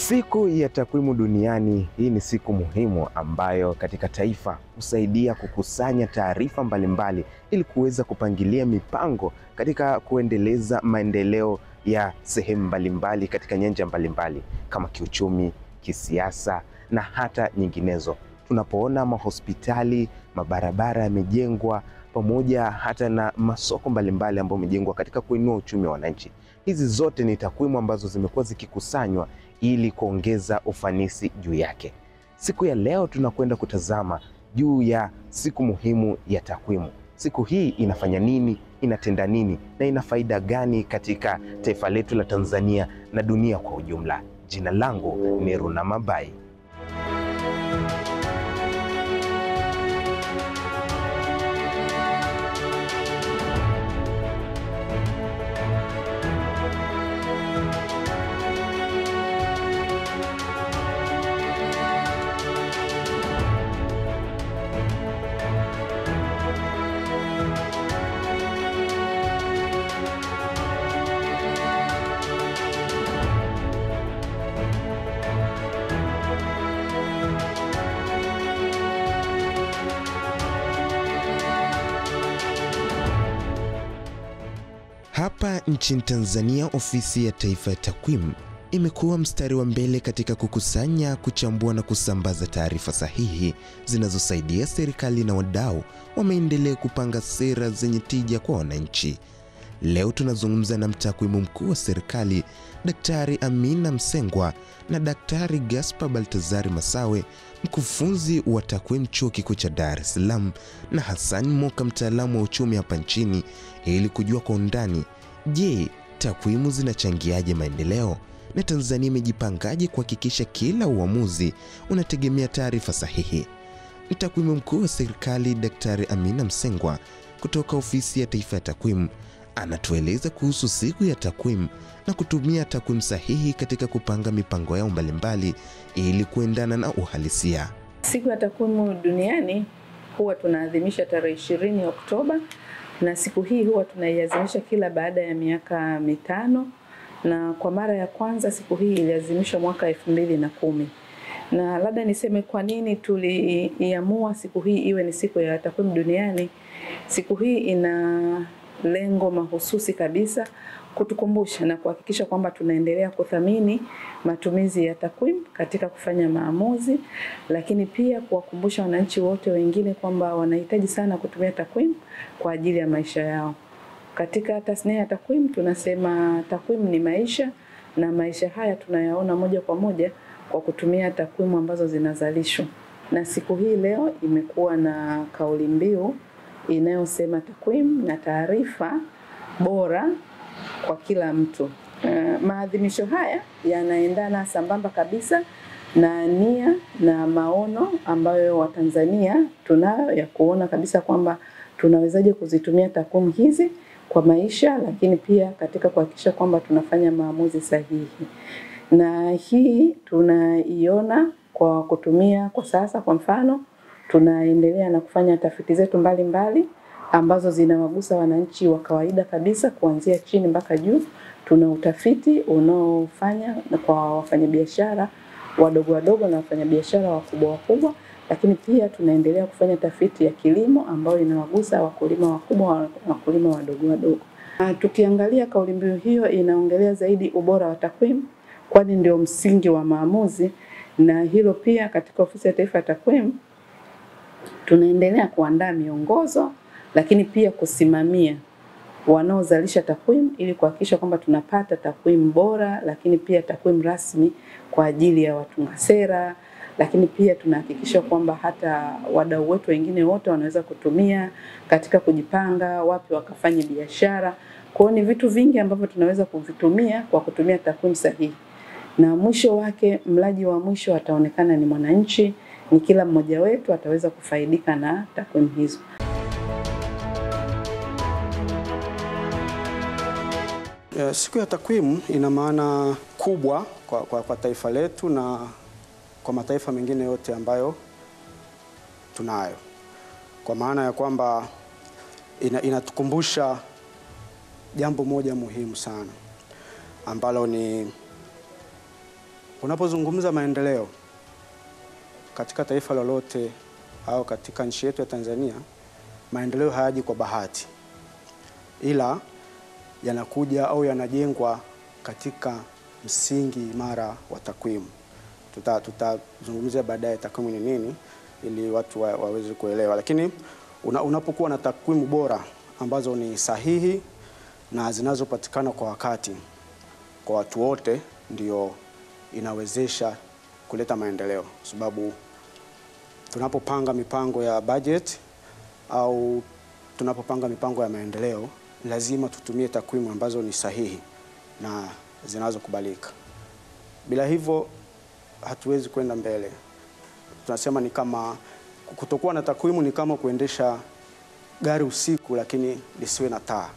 Siku ya takwimu duniani, hii ni siku muhimu ambayo katika taifa husaidia kukusanya taarifa mbalimbali ili kuweza kupangilia mipango katika kuendeleza maendeleo ya sehemu mbalimbali katika nyanja mbalimbali kama kiuchumi, kisiasa na hata nyinginezo. Tunapoona mahospitali, mabarabara yamejengwa pamoja hata na masoko mbalimbali ambayo yamejengwa katika kuinua uchumi wa wananchi. Hizi zote ni takwimu ambazo zimekuwa zikikusanywa ili kuongeza ufanisi juu yake. Siku ya leo tunakwenda kutazama juu ya siku muhimu ya takwimu. Siku hii inafanya nini, inatenda nini na ina faida gani katika taifa letu la Tanzania na dunia kwa ujumla? Jina langu ni Runa Mabai. Hapa nchini Tanzania, Ofisi ya Taifa ya Takwimu imekuwa mstari wa mbele katika kukusanya, kuchambua na kusambaza taarifa sahihi zinazosaidia serikali na wadau wa maendeleo kupanga sera zenye tija kwa wananchi. Leo tunazungumza na mtakwimu mkuu wa serikali Daktari Amina Msengwa na Daktari Gaspar Baltazari Masawe, mkufunzi wa takwimu Chuo Kikuu cha Dar es Salaam, na Hassan Moka, mtaalamu wa uchumi hapa nchini, ili kujua kwa undani, je, takwimu zinachangiaje maendeleo na Tanzania imejipangaje kuhakikisha kila uamuzi unategemea taarifa sahihi. Mtakwimu mkuu wa serikali Daktari Amina Msengwa kutoka Ofisi ya Taifa ya Takwimu anatueleza kuhusu siku ya takwimu na kutumia takwimu sahihi katika kupanga mipango yao mbalimbali ili kuendana na uhalisia. Siku ya takwimu duniani huwa tunaadhimisha tarehe 20 Oktoba, na siku hii huwa tunaiadhimisha kila baada ya miaka 5, na kwa mara ya kwanza siku hii iliadhimishwa mwaka 2010. Na labda niseme kwa nini tuliamua siku hii iwe ni siku ya takwimu duniani. Siku hii ina lengo mahususi kabisa kutukumbusha na kuhakikisha kwamba tunaendelea kuthamini matumizi ya takwimu katika kufanya maamuzi, lakini pia kuwakumbusha wananchi wote wengine kwamba wanahitaji sana kutumia takwimu kwa ajili ya maisha yao. Katika tasnia ya takwimu tunasema takwimu ni maisha, na maisha haya tunayaona moja kwa moja kwa kutumia takwimu ambazo zinazalishwa. Na siku hii leo imekuwa na kauli mbiu inayosema takwimu na taarifa bora kwa kila mtu. Maadhimisho haya yanaendana sambamba kabisa na nia na maono ambayo Watanzania tunayo ya kuona kabisa kwamba tunawezaje kuzitumia takwimu hizi kwa maisha, lakini pia katika kuhakikisha kwamba tunafanya maamuzi sahihi. Na hii tunaiona kwa kutumia kwa sasa, kwa mfano tunaendelea na kufanya tafiti zetu mbalimbali ambazo zinawagusa wananchi wa kawaida kabisa kuanzia chini mpaka juu. Tuna utafiti unaofanya kwa wafanyabiashara wadogo wadogo na wafanyabiashara wakubwa wakubwa, lakini pia tunaendelea kufanya tafiti ya kilimo ambayo inawagusa wakulima wakubwa na wakulima wadogo wadogo. Tukiangalia kauli mbiu hiyo inaongelea zaidi ubora wa takwimu, kwani ndio msingi wa maamuzi, na hilo pia katika Ofisi ya Taifa ya Takwimu tunaendelea kuandaa miongozo, lakini pia kusimamia wanaozalisha takwimu ili kuhakikisha kwamba tunapata takwimu bora, lakini pia takwimu rasmi kwa ajili ya watunga sera, lakini pia tunahakikisha kwamba hata wadau wetu wengine wote wanaweza kutumia katika kujipanga wapi wakafanye biashara. Kwa hiyo ni vitu vingi ambavyo tunaweza kuvitumia kwa kutumia takwimu sahihi. Na mwisho wake, mlaji wa mwisho ataonekana ni mwananchi, ni kila mmoja wetu ataweza kufaidika na takwimu hizo. Siku ya takwimu ina maana kubwa kwa taifa letu na kwa mataifa mengine yote ambayo tunayo. Kwa maana ya kwamba inatukumbusha jambo moja muhimu sana ambalo ni Unapozungumza maendeleo katika taifa lolote au katika nchi yetu ya Tanzania, maendeleo hayaji kwa bahati, ila yanakuja au yanajengwa katika msingi imara wa takwimu. Tutazungumzia baadaye takwimu ni nini ili watu waweze kuelewa, lakini unapokuwa na takwimu bora ambazo ni sahihi na zinazopatikana kwa wakati kwa watu wote, ndio inawezesha kuleta maendeleo. Sababu tunapopanga mipango ya budget au tunapopanga mipango ya maendeleo, lazima tutumie takwimu ambazo ni sahihi na zinazokubalika. Bila hivyo hatuwezi kwenda mbele. Tunasema ni kama kutokuwa na takwimu ni kama kuendesha gari usiku lakini lisiwe na taa.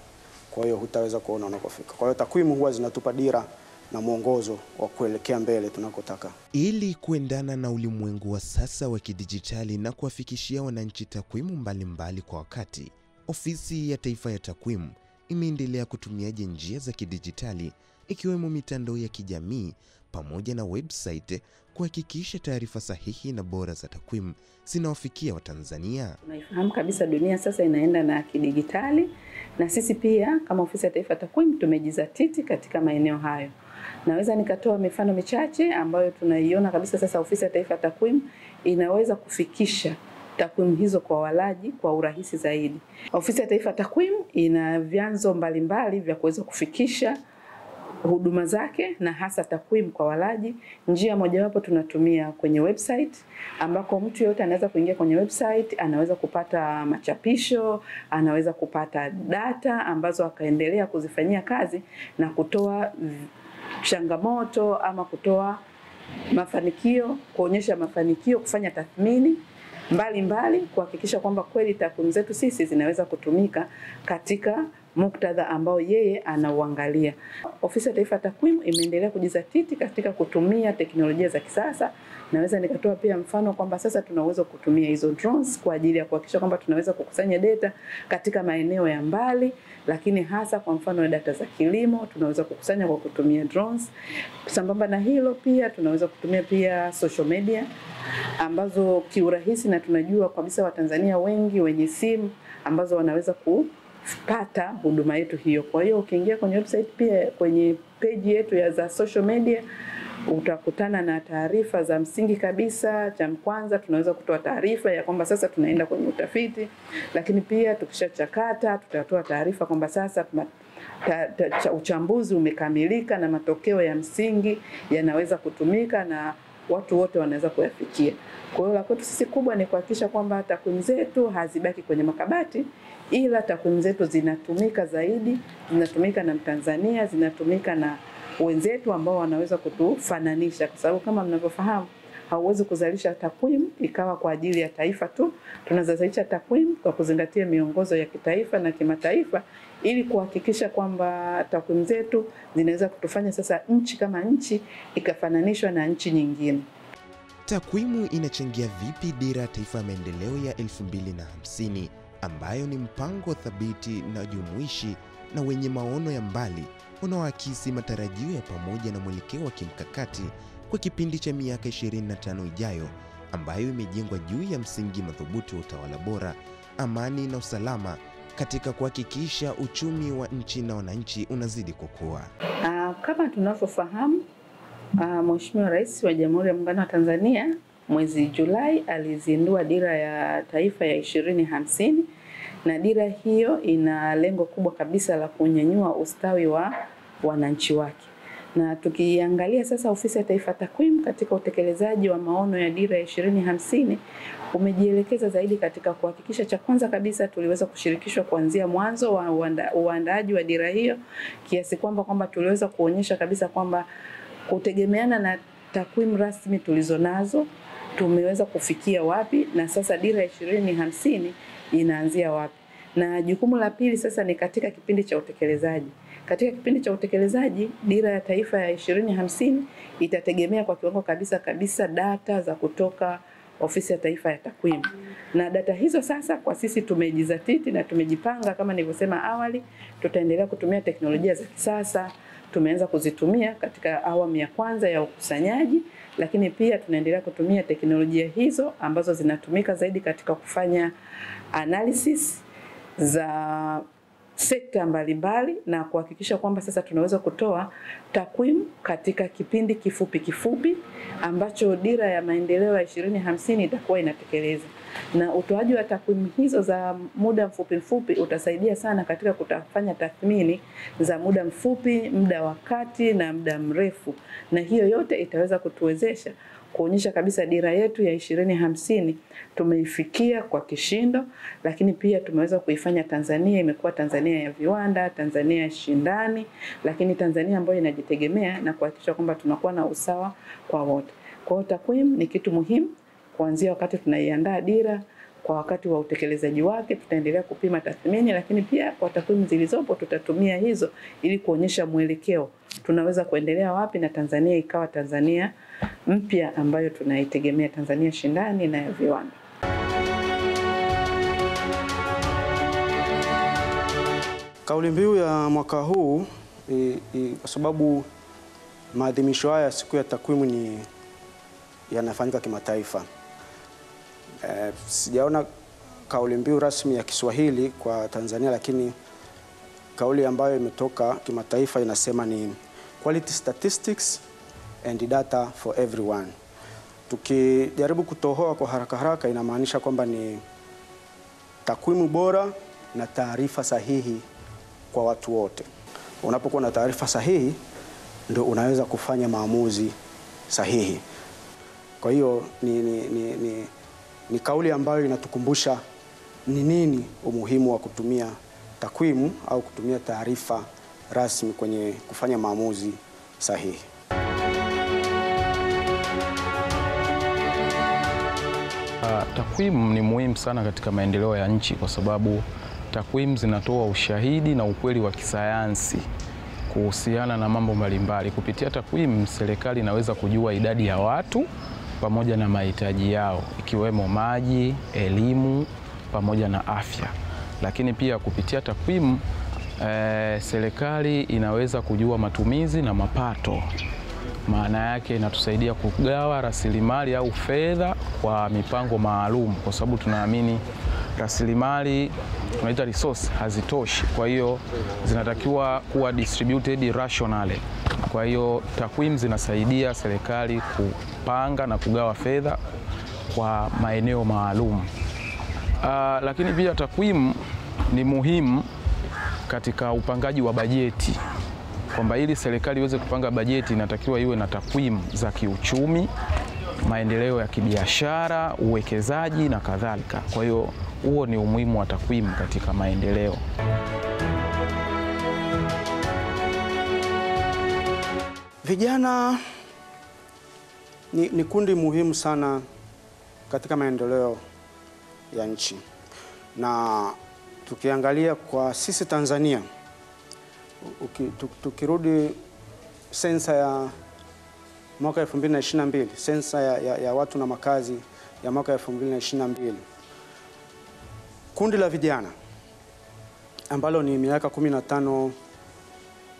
Kwa hiyo hutaweza kuona unakofika. Kwa hiyo takwimu huwa zinatupa dira na mwongozo wa kuelekea mbele tunakotaka. Ili kuendana na ulimwengu wa sasa wa kidijitali na kuwafikishia wananchi takwimu mbalimbali kwa wakati, Ofisi ya Taifa ya Takwimu imeendelea kutumiaje njia za kidijitali ikiwemo mitandao ya kijamii pamoja na website kuhakikisha taarifa sahihi na bora za takwimu zinawafikia Watanzania. Tunaifahamu kabisa dunia sasa inaenda na kidijitali, na sisi pia kama Ofisi ya Taifa ya Takwimu tumejizatiti katika maeneo hayo. Naweza nikatoa mifano michache ambayo tunaiona kabisa sasa Ofisi ya Taifa ya Takwimu inaweza kufikisha takwimu hizo kwa walaji kwa urahisi zaidi. Ofisi ya Taifa ya Takwimu ina vyanzo mbalimbali vya kuweza kufikisha huduma zake na hasa takwimu kwa walaji. Njia mojawapo tunatumia kwenye website, ambako mtu yote anaweza kuingia kwenye website, anaweza kupata machapisho, anaweza kupata data ambazo akaendelea kuzifanyia kazi na kutoa changamoto ama kutoa mafanikio, kuonyesha mafanikio, kufanya tathmini mbalimbali kuhakikisha kwamba kweli takwimu zetu sisi zinaweza kutumika katika muktadha ambao yeye anauangalia. Ofisi ya Taifa ya Takwimu imeendelea kujizatiti katika kutumia teknolojia za kisasa. Naweza nikatoa pia mfano kwamba sasa tunaweza kutumia hizo drones kwa ajili ya kuhakikisha kwamba tunaweza kukusanya data katika maeneo ya mbali, lakini hasa kwa mfano data za kilimo tunaweza kukusanya kwa kutumia drones. Sambamba na hilo pia tunaweza kutumia pia social media ambazo kiurahisi, na tunajua kabisa Watanzania wengi wenye simu ambazo wanaweza kupata huduma yetu hiyo. Kwa hiyo ukiingia kwenye website pia kwenye page yetu ya za social media utakutana na taarifa za msingi kabisa. Cha kwanza tunaweza kutoa taarifa ya kwamba sasa tunaenda kwenye utafiti, lakini pia tukishachakata tutatoa taarifa kwamba sasa uchambuzi umekamilika na matokeo ya msingi yanaweza kutumika na watu wote wanaweza kuyafikia. Kwa hiyo la kwetu sisi kubwa ni kuhakikisha kwamba takwimu zetu hazibaki kwenye makabati, ila takwimu zetu zinatumika zaidi, zinatumika na Mtanzania, zinatumika na wenzetu ambao wanaweza kutufananisha, kwa sababu kama mnavyofahamu hauwezi kuzalisha takwimu ikawa kwa ajili ya taifa tu. Tunazalisha takwimu kwa kuzingatia miongozo ya kitaifa na kimataifa ili kuhakikisha kwamba takwimu zetu zinaweza kutufanya sasa nchi kama nchi ikafananishwa na nchi nyingine. Takwimu inachangia vipi dira ya taifa ya maendeleo ya 2050 ambayo ni mpango thabiti na jumuishi na wenye maono ya mbali unaoakisi matarajio ya pamoja na mwelekeo wa kimkakati kwa kipindi cha miaka 25 ijayo, ambayo imejengwa juu ya msingi madhubuti wa utawala bora, amani na usalama katika kuhakikisha uchumi wa nchi na wananchi unazidi kukua. Kama tunavyofahamu, Mheshimiwa Rais wa Jamhuri ya Muungano wa Tanzania mwezi Julai alizindua dira ya taifa ya 2050, na dira hiyo ina lengo kubwa kabisa la kunyanyua ustawi wa wananchi wake. Na tukiangalia sasa Ofisi ya Taifa ya Takwimu katika utekelezaji wa maono ya dira ya 2050 umejielekeza zaidi katika kuhakikisha, cha kwanza kabisa tuliweza kushirikishwa kuanzia mwanzo wa uandaaji wa dira hiyo, kiasi kwamba tuliweza kuonyesha kabisa kwamba kutegemeana na takwimu rasmi tulizonazo tumeweza kufikia wapi, na sasa dira ya 2050 inaanzia wapi. Na jukumu la pili sasa ni katika kipindi cha utekelezaji. Katika kipindi cha utekelezaji, dira ya taifa ya 2050 itategemea kwa kiwango kabisa data za kutoka Ofisi ya Taifa ya Takwimu. Na data hizo sasa kwa sisi tumejizatiti na tumejipanga, kama nilivyosema awali, tutaendelea kutumia teknolojia za kisasa, tumeanza kuzitumia katika awamu ya kwanza ya ukusanyaji, lakini pia tunaendelea kutumia teknolojia hizo ambazo zinatumika zaidi katika kufanya analysis za sekta mbalimbali na kuhakikisha kwamba sasa tunaweza kutoa takwimu katika kipindi kifupi ambacho dira ya maendeleo ya 2050 itakuwa inatekeleza. Na utoaji wa takwimu hizo za muda mfupi utasaidia sana katika kufanya tathmini za muda mfupi, muda wa kati na muda mrefu. Na hiyo yote itaweza kutuwezesha kuonyesha kabisa dira yetu ya 2050 tumeifikia kwa kishindo, lakini pia tumeweza kuifanya Tanzania imekuwa Tanzania ya viwanda, Tanzania ya shindani, lakini Tanzania ambayo inajitegemea na kuhakikisha kwamba tunakuwa na usawa kwa wote. Kwa hiyo takwimu ni kitu muhimu kuanzia wakati tunaiandaa dira, kwa wakati wa utekelezaji wake tutaendelea kupima tathmini, lakini pia kwa takwimu zilizopo tutatumia hizo ili kuonyesha mwelekeo tunaweza kuendelea wapi na Tanzania ikawa Tanzania mpya ambayo tunaitegemea, Tanzania shindani na ya viwanda. Kauli mbiu ya mwaka huu kwa sababu maadhimisho haya siku ya takwimu yanafanyika kimataifa. Sijaona kauli mbiu rasmi ya Kiswahili kwa Tanzania, lakini kauli ambayo imetoka kimataifa inasema ni quality statistics and data for everyone. Tukijaribu kutohoa kwa haraka inamaanisha kwamba ni takwimu bora na taarifa sahihi kwa watu wote. Unapokuwa na taarifa sahihi ndio unaweza kufanya maamuzi sahihi. Kwa hiyo ni kauli ambayo inatukumbusha ni nini umuhimu wa kutumia takwimu au kutumia taarifa rasmi kwenye kufanya maamuzi sahihi. Takwimu ni muhimu sana katika maendeleo ya nchi kwa sababu takwimu zinatoa ushahidi na ukweli wa kisayansi kuhusiana na mambo mbalimbali. Kupitia takwimu, serikali inaweza kujua idadi ya watu pamoja na mahitaji yao, ikiwemo maji, elimu pamoja na afya. Lakini pia kupitia takwimu serikali inaweza kujua matumizi na mapato. Maana yake inatusaidia kugawa rasilimali au fedha kwa mipango maalum, kwa sababu tunaamini rasilimali tunaita resource hazitoshi, kwa hiyo zinatakiwa kuwa distributed rationally. Kwa hiyo takwimu zinasaidia serikali kupanga na kugawa fedha kwa maeneo maalum. Lakini pia takwimu ni muhimu katika upangaji wa bajeti, kwamba ili serikali iweze kupanga bajeti inatakiwa iwe na takwimu za kiuchumi, maendeleo ya kibiashara, uwekezaji na kadhalika. Kwa hiyo huo ni umuhimu wa takwimu katika maendeleo. Vijana ni kundi muhimu sana katika maendeleo ya nchi. Na tukiangalia kwa sisi Tanzania, tukirudi sensa ya mwaka 2022, sensa ya watu na makazi ya mwaka 2022, kundi la vijana ambalo ni miaka 15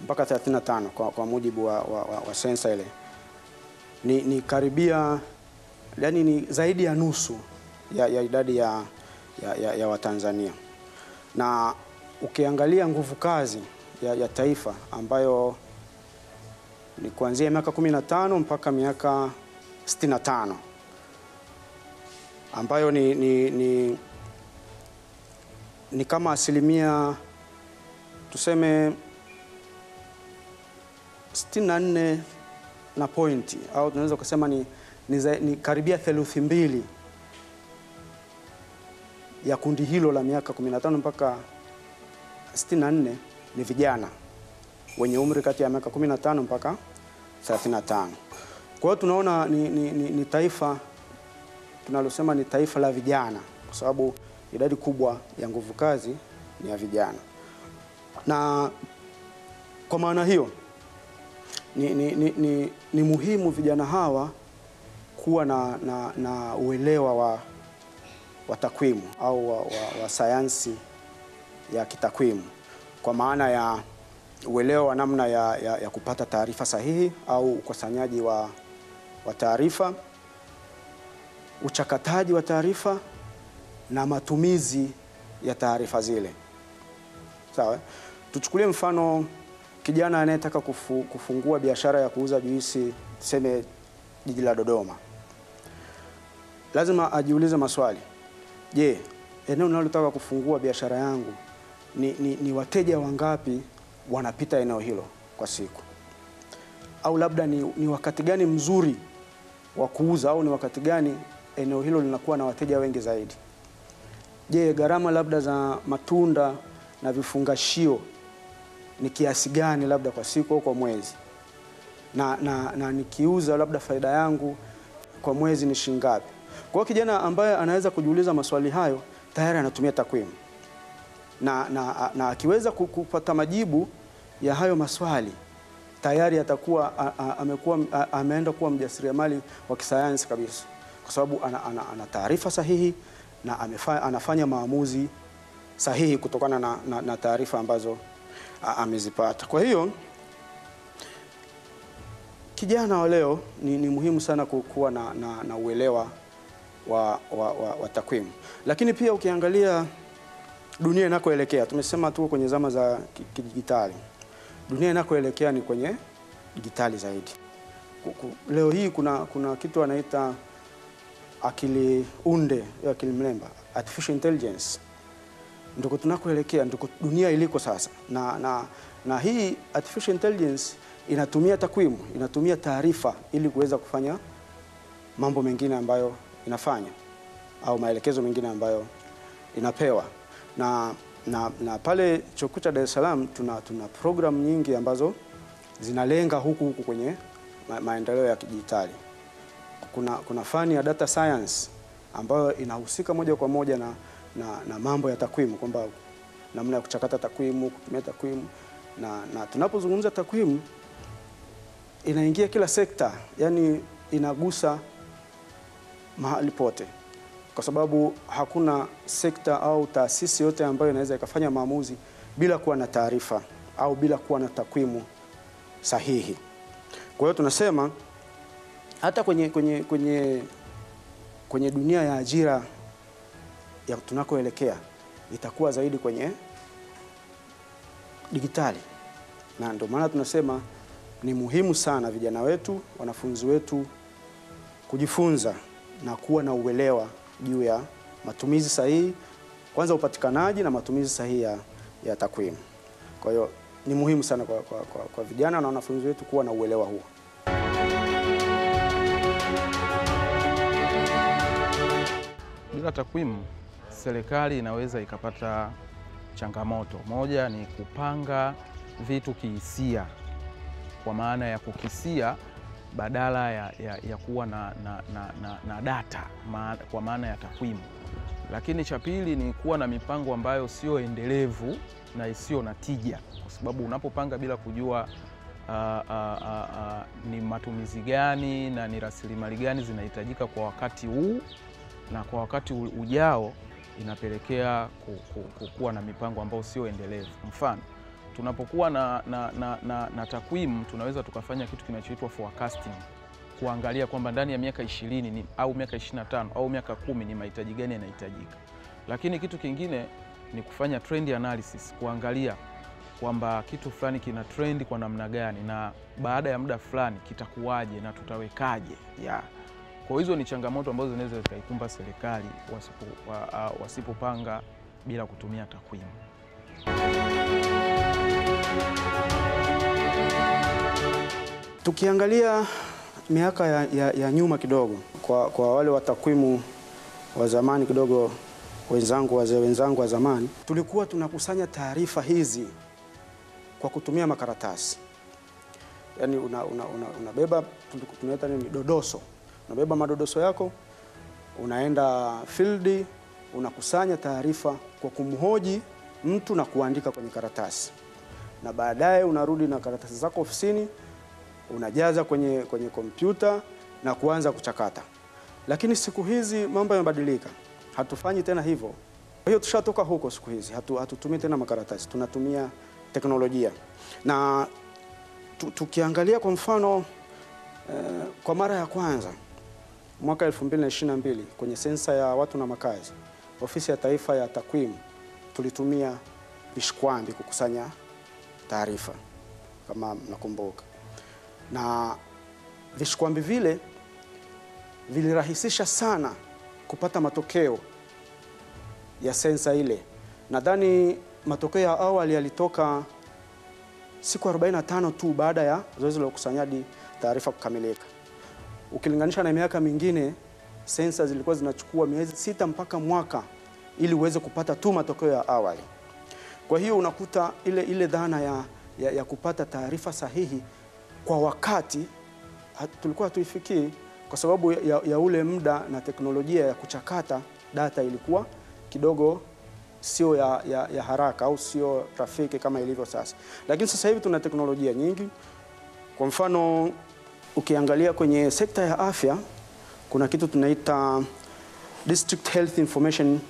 mpaka 35 kwa mujibu wa sensa ile, ni karibia, yani ni zaidi ya nusu ya idadi ya Watanzania. Na ukiangalia nguvu kazi ya taifa ambayo ni kuanzia miaka 15 mpaka miaka 65, ambayo ni kama asilimia tuseme 64 na pointi, au tunaweza kusema ni karibia theluthi mbili ya kundi hilo la miaka 15 mpaka 64 ni vijana wenye umri kati ya miaka 15 mpaka 35. Kwa hiyo tunaona ni taifa tunalosema ni taifa la vijana, kwa sababu idadi kubwa ya nguvu kazi ni ya vijana. Na kwa maana hiyo ni muhimu vijana hawa kuwa na uelewa wa takwimu au wa sayansi ya kitakwimu, kwa maana ya uelewa wa namna ya kupata taarifa sahihi au ukusanyaji wa taarifa, uchakataji wa taarifa na matumizi ya taarifa zile. Sawa? Tuchukulie mfano kijana anayetaka kufungua biashara ya kuuza juisi, tuseme jiji la Dodoma. Lazima ajiulize maswali. Je, eneo ninalotaka kufungua biashara yangu ni wateja wangapi wanapita eneo hilo kwa siku? Au labda ni wakati gani mzuri wa kuuza, au ni wakati gani eneo hilo linakuwa na wateja wengi zaidi? Je, gharama labda za matunda na vifungashio ni kiasi gani labda kwa siku au kwa mwezi? Na nikiuza labda faida yangu kwa mwezi ni shilingi ngapi? Kwa hiyo kijana ambaye anaweza kujiuliza maswali hayo tayari anatumia takwimu. Na akiweza kupata majibu ya hayo maswali tayari atakuwa ameenda kuwa mjasiriamali wa kisayansi kabisa, kwa sababu ana taarifa sahihi na anafanya maamuzi sahihi kutokana na taarifa ambazo amezipata. Kwa hiyo kijana wa leo ni muhimu sana kuwa na uelewa wa takwimu. Lakini pia ukiangalia dunia inakoelekea, tumesema tuko kwenye zama za kidijitali. Dunia inakoelekea ni kwenye digitali zaidi. Leo hii kuna kitu wanaita akili unde, akili mlemba, artificial intelligence. Ndiko tunakoelekea, ndiko dunia iliko sasa. Na hii artificial intelligence inatumia takwimu, inatumia taarifa ili kuweza kufanya mambo mengine ambayo inafanya, au maelekezo mengine ambayo inapewa. Na pale Chuo Kikuu cha Dar es Salaam tuna program nyingi ambazo zinalenga huku kwenye maendeleo ya kidijitali. Kuna fani ya data science ambayo inahusika moja kwa moja na mambo ya takwimu, kwamba namna ya kuchakata takwimu, kutumia takwimu. Na tunapozungumza takwimu inaingia kila sekta, yani inagusa mahali pote, kwa sababu hakuna sekta au taasisi yote ambayo inaweza ikafanya maamuzi bila kuwa na taarifa au bila kuwa na takwimu sahihi. Kwa hiyo tunasema hata kwenye dunia ya ajira ya tunakoelekea itakuwa zaidi kwenye digitali. Na ndio maana tunasema ni muhimu sana vijana wetu, wanafunzi wetu kujifunza na kuwa na uelewa juu ya matumizi sahihi, kwanza upatikanaji na matumizi sahihi ya takwimu. Kwa hiyo ni muhimu sana kwa vijana na wanafunzi wetu kuwa na uelewa huo. Bila takwimu, serikali inaweza ikapata changamoto. Moja ni kupanga vitu kihisia, kwa maana ya kukisia badala ya kuwa na data, kwa maana ya takwimu. Lakini cha pili ni kuwa na mipango ambayo sio endelevu na isiyo na tija, kwa sababu unapopanga bila kujua ni matumizi gani na ni rasilimali gani zinahitajika kwa wakati huu na kwa wakati ujao, inapelekea kuwa na mipango ambayo sio endelevu. Mfano, tunapokuwa na takwimu tunaweza tukafanya kitu kinachoitwa forecasting, kuangalia kwamba ndani ya miaka 20 au miaka 25 au miaka 10 ni mahitaji gani yanahitajika. Lakini kitu kingine ni kufanya trend analysis, kuangalia kwamba kitu fulani kina trend kwa namna gani na baada ya muda fulani kitakuwaje na tutawekaje. Kwa hizo ni changamoto ambazo zinaweza zikaikumba serikali wasipopanga bila kutumia takwimu. Tukiangalia miaka ya nyuma kidogo, kwa wale wa takwimu wa zamani kidogo, wazee wenzangu wa zamani, tulikuwa tunakusanya taarifa hizi kwa kutumia makaratasi. Yaani unabeba, tunaita nini, dodoso. Unabeba madodoso yako, unaenda field, unakusanya taarifa kwa kumhoji mtu na kuandika kwenye karatasi. Na baadaye unarudi na karatasi zako ofisini, unajaza kwenye kompyuta na kuanza kuchakata. Lakini siku hizi mambo yamebadilika. Hatufanyi tena hivyo. Kwa hiyo tushatoka huko siku hizi. Hatutumii tena makaratasi, tunatumia teknolojia. Na tukiangalia kwa mfano kwa mara ya kwanza mwaka 2022 kwenye sensa ya watu na makazi, Ofisi ya Taifa ya Takwimu tulitumia vishikwambi kukusanya taarifa kama mnakumbuka. Na vishikwambi vile vilirahisisha sana kupata matokeo ya sensa ile. Nadhani matokeo ya awali yalitoka siku 45 tu baada ya zoezi la ukusanyaji taarifa kukamilika. Ukilinganisha na miaka mingine, sensa zilikuwa zinachukua miezi 6 mpaka mwaka ili uweze kupata tu matokeo ya awali. Kwa hiyo unakuta ile dhana ya kupata taarifa sahihi kwa wakati tulikuwa hatuifikii, kwa sababu ya ule muda na teknolojia ya kuchakata data ilikuwa kidogo sio ya haraka au sio rafiki kama ilivyo sasa. Lakini sasa hivi tuna teknolojia nyingi. Kwa mfano ukiangalia kwenye sekta ya afya, kuna kitu tunaita District Health Information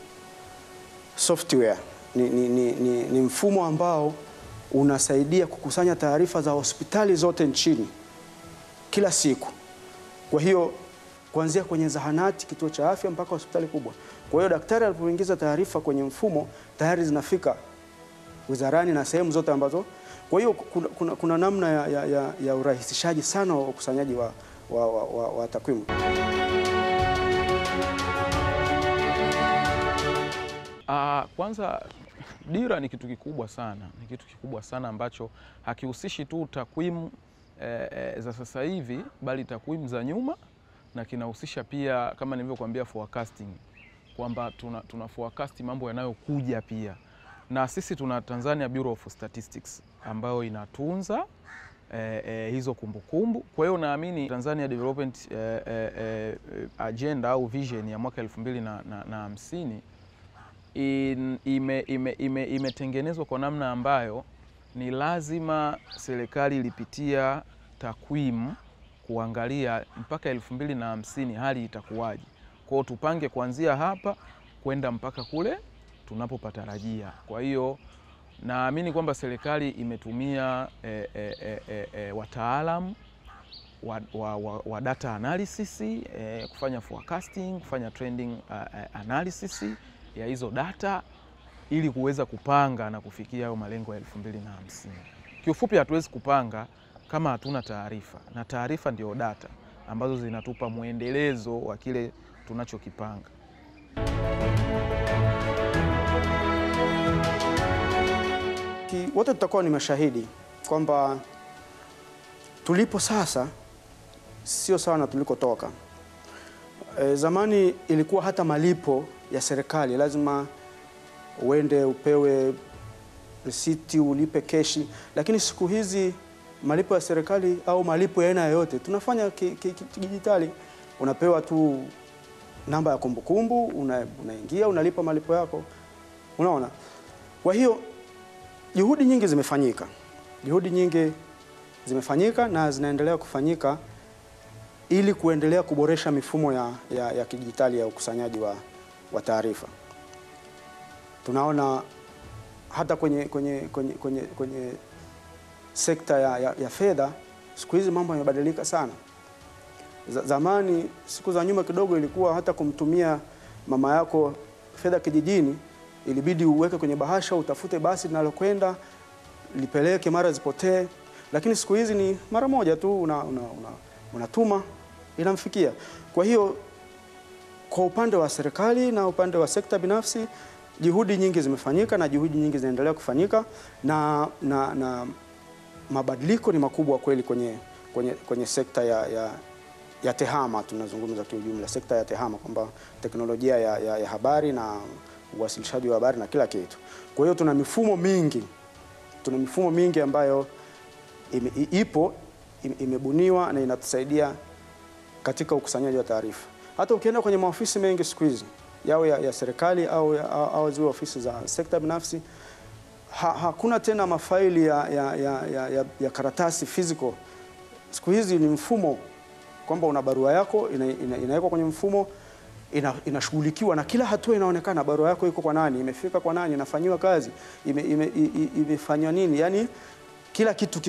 Software. Ni mfumo ambao unasaidia kukusanya taarifa za hospitali zote nchini kila siku. Kwa hiyo kuanzia kwenye zahanati, kituo cha afya mpaka hospitali kubwa. Kwa hiyo daktari alipoingiza taarifa kwenye mfumo, tayari zinafika wizarani na sehemu zote ambazo. Kwa hiyo kuna namna ya urahisishaji sana wa ukusanyaji wa takwimu. Kwanza dira ni kitu kikubwa sana. Ni kitu kikubwa sana ambacho hakihusishi tu takwimu za sasa hivi, bali takwimu za nyuma, na kinahusisha pia kama nilivyokuambia forecasting, kwamba tuna forecast mambo yanayokuja pia. Na sisi tuna Tanzania Bureau of Statistics ambayo inatunza hizo kumbukumbu. Kwa hiyo naamini Tanzania Development Agenda au Vision ya mwaka 2050 imetengenezwa kwa namna ambayo ni lazima serikali ilipitia takwimu kuangalia mpaka 2050 hali itakuwaje. Kwa hiyo tupange kuanzia hapa kwenda mpaka kule tunapopatarajia. Kwa hiyo naamini kwamba serikali imetumia wataalamu wa data analysis kufanya forecasting, kufanya trending analysis ya hizo data ili kuweza kupanga na kufikia hayo malengo ya 2050. Kiufupi, hatuwezi kupanga kama hatuna taarifa, na taarifa ndio data ambazo zinatupa muendelezo wa kile tunachokipanga. Wote tutakuwa ni mashahidi kwamba tulipo sasa sio sawa na tulikotoka. Zamani ilikuwa hata malipo ya serikali lazima uende upewe risiti, ulipe keshi, lakini siku hizi malipo ya serikali au malipo ya aina yoyote tunafanya kidijitali. Unapewa tu namba ya kumbukumbu, unaingia, unalipa malipo yako. Unaona? Kwa hiyo juhudi nyingi zimefanyika. Juhudi nyingi zimefanyika na zinaendelea kufanyika ili kuendelea kuboresha mifumo ya kidijitali ya ukusanyaji wa taarifa. Tunaona hata kwenye sekta ya fedha siku hizi mambo yamebadilika sana. Zamani, siku za nyuma kidogo, ilikuwa hata kumtumia mama yako fedha kijijini ilibidi uweke kwenye bahasha, utafute basi linalokwenda lipeleke, mara zipotee. Lakini siku hizi ni mara moja tu unatuma, inamfikia. Kwa hiyo kwa upande wa serikali na upande wa sekta binafsi, juhudi nyingi zimefanyika na juhudi nyingi zinaendelea kufanyika, na mabadiliko ni makubwa kweli kwenye sekta ya tehama. Tunazungumza kiujumla sekta ya tehama, kwamba teknolojia ya habari na uwasilishaji wa habari na kila kitu. Kwa hiyo tuna mifumo mingi ambayo imebuniwa na inatusaidia katika ukusanyaji wa taarifa. Hata ukienda kwenye maofisi mengi siku hizi, yao ya serikali au zile ofisi za sekta binafsi, hakuna tena mafaili ya karatasi physical. Siku hizi ni mfumo, kwamba una barua yako inawekwa kwenye mfumo, inashughulikiwa na kila hatua inaonekana, barua yako iko kwa nani, imefika kwa nani, inafanywa kazi, imefanywa nini, yani kila kitu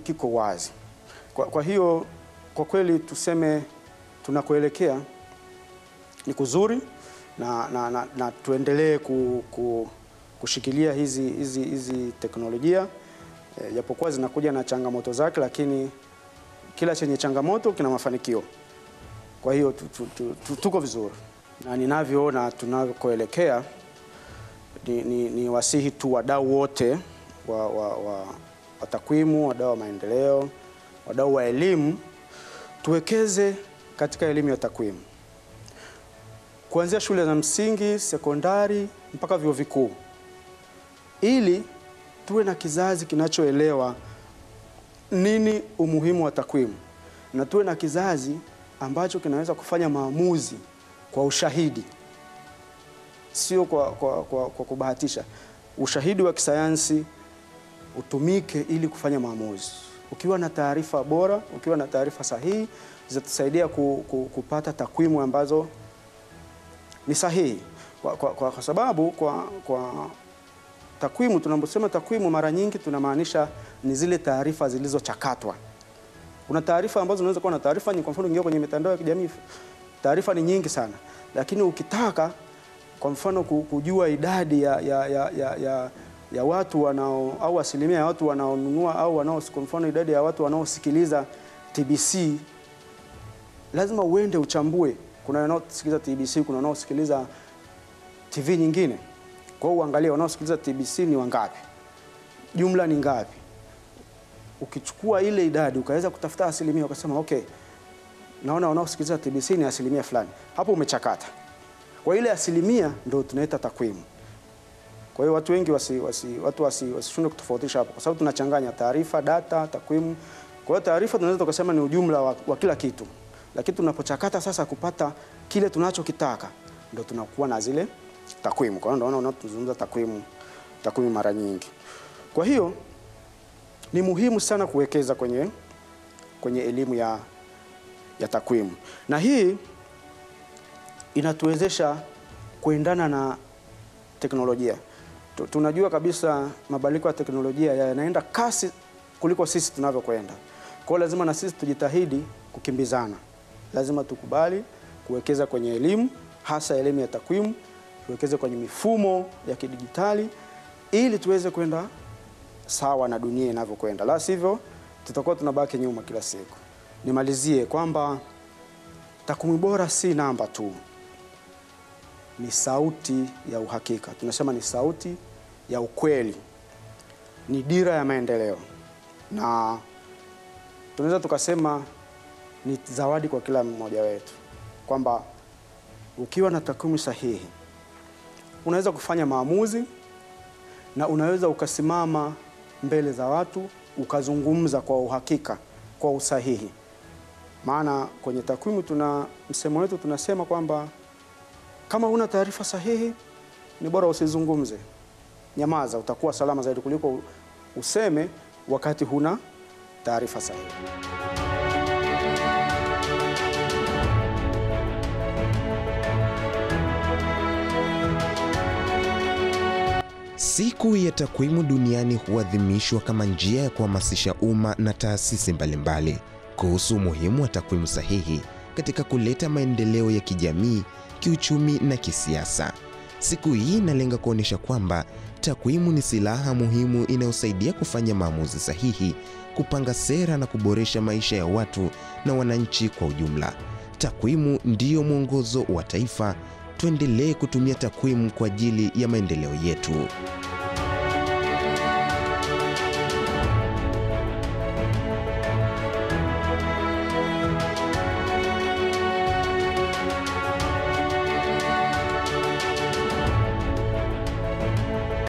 kiko wazi. Kwa hiyo kwa kweli tuseme tunakoelekea ni kuzuri, na tuendelee kushikilia hizi teknolojia, japokuwa zinakuja na changamoto zake, lakini kila chenye changamoto kina mafanikio. Kwa hiyo tuko vizuri, na ninavyoona tunakoelekea ni wasihi tu wadau wote wa takwimu, wadau wa maendeleo, wadau wa elimu, tuwekeze katika elimu ya takwimu, kuanzia shule za msingi, sekondari mpaka vyuo vikuu, ili tuwe na kizazi kinachoelewa nini umuhimu wa takwimu, na tuwe na kizazi ambacho kinaweza kufanya maamuzi kwa ushahidi, sio kwa kubahatisha. Ushahidi wa kisayansi utumike ili kufanya maamuzi. Ukiwa na taarifa bora, ukiwa na taarifa sahihi, zitatusaidia kupata takwimu ambazo ni sahihi. Kwa sababu kwa takwimu, tunaposema takwimu mara nyingi tunamaanisha ni zile taarifa zilizochakatwa. Kuna taarifa ambazo unaweza kuwa na taarifa nyingi, kwa mfano ingia kwenye mitandao ya kijamii, taarifa ni nyingi sana, lakini ukitaka kwa mfano kujua idadi ya watu au asilimia ya watu wanaonunua au kwa mfano idadi ya watu wanaosikiliza TBC, lazima uende uchambue. Kuna wanaosikiliza TBC, kuna wanaosikiliza TV nyingine. Kwa hiyo uangalie wanaosikiliza TBC ni wangapi, jumla ni ngapi. Ukichukua ile idadi ukaweza kutafuta asilimia, ukasema okay, naona wanaosikiliza TBC ni asilimia fulani, hapo umechakata. Kwa ile asilimia ndio tunaita takwimu. Kwa hiyo watu wengi wasishindwe kutofautisha hapo, kwa sababu tunachanganya taarifa, data, takwimu. Kwa hiyo taarifa tunaweza tukasema ni ujumla wa kila kitu, lakini tunapochakata sasa kupata kile tunachokitaka, ndio tunakuwa na zile takwimu. Kwa hiyo ndio tunazungumza takwimu mara nyingi. Kwa hiyo ni muhimu sana kuwekeza kwenye elimu ya takwimu, na hii inatuwezesha kuendana na teknolojia. Tunajua kabisa mabadiliko ya teknolojia yanaenda kasi kuliko sisi tunavyokwenda. Kwa hiyo lazima na sisi tujitahidi kukimbizana. Lazima tukubali kuwekeza kwenye elimu, hasa elimu ya takwimu, tuwekeze kwenye mifumo ya kidijitali ili tuweze kwenda sawa na dunia inavyokwenda. La sivyo tutakuwa tunabaki nyuma kila siku. Nimalizie kwamba takwimu bora si namba tu, ni sauti ya uhakika. Tunasema ni sauti ya ukweli, ni dira ya maendeleo, na tunaweza tukasema ni zawadi kwa kila mmoja wetu, kwamba ukiwa na takwimu sahihi unaweza kufanya maamuzi, na unaweza ukasimama mbele za watu ukazungumza kwa uhakika, kwa usahihi. Maana kwenye takwimu tuna msemo wetu tunasema kwamba kama huna taarifa sahihi ni bora usizungumze. Nyamaza, utakuwa salama zaidi kuliko useme wakati huna taarifa sahihi. Siku ya takwimu duniani huadhimishwa kama njia ya kuhamasisha umma na taasisi mbalimbali kuhusu umuhimu wa takwimu sahihi katika kuleta maendeleo ya kijamii, kiuchumi na kisiasa. Siku hii inalenga kuonyesha kwamba takwimu ni silaha muhimu inayosaidia kufanya maamuzi sahihi, kupanga sera na kuboresha maisha ya watu na wananchi kwa ujumla. Takwimu ndiyo mwongozo wa taifa. Tuendelee kutumia takwimu kwa ajili ya maendeleo yetu.